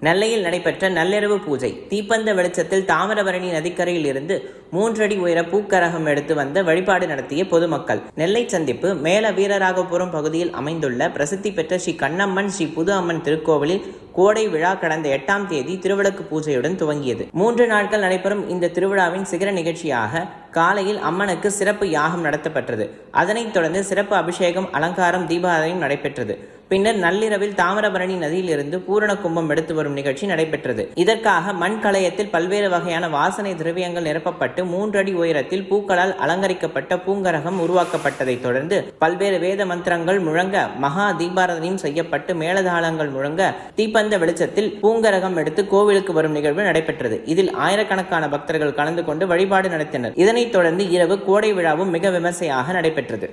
நெல்லையில் நடைபெற்ற நள்ளிரவு பூஜை. தீப்பந்த வெளிச்சத்தில் தாமிரபரணி நதிக்கரையில் இருந்து 3 அடி உயர பூக்கரகம் எடுத்து வந்த வழிபாடு நடத்திய பொதுமக்கள். நெல்லை சந்திப்பு மேல வீரராகபுரம் பகுதியில் அமைந்துள்ள பிரசித்தி பெற்ற ஸ்ரீ கண்ணம்மன் ஸ்ரீ புது அம்மன் திருக்கோவிலில் கோடை விழா கடந்த 8ஆம் தேதி திருவிளக்கு பூஜையுடன் துவங்கியது. 3 நாட்கள் நடைபெறும் இந்த திருவிழாவின் சிகர நிகழ்ச்சியாக காலையில் அம்மனுக்கு சிறப்பு யாகம் நடத்தப்பட்டது. அதனைத் தொடர்ந்து சிறப்பு அபிஷேகம், அலங்காரம், தீபாராதனையும் நடைபெற்றது. பின்னர் நள்ளிரவில் தாமிரபரணி நதியிலிருந்து பூரண கும்பம் எடுத்து வரும் நிகழ்ச்சி நடைபெற்றது. இதற்காக மண் கலயத்தில் பல்வேறு வகையான வாசனை திரவியங்கள் நிரப்பப்பட்டு 3 அடி உயரத்தில் பூக்களால் அலங்கரிக்கப்பட்ட பூங்கரகம் உருவாக்கப்பட்டதை தொடர்ந்து பல்வேறு வேத மந்திரங்கள் முழங்க மகா தீபாராதனையும் செய்யப்பட்டு மேளதாளங்கள் முழங்க தீப்பந்த வெளிச்சத்தில் பூங்கரகம் எடுத்து கோவிலுக்கு வரும் நிகழ்வு நடைபெற்றது. இதில் ஆயிரக்கணக்கான பக்தர்கள் கலந்து கொண்டு வழிபாடு நடத்தினர். இதனைத் தொடர்ந்து இரவு கோடை விழாவும் மிக விமர்சையாக நடைபெற்றது.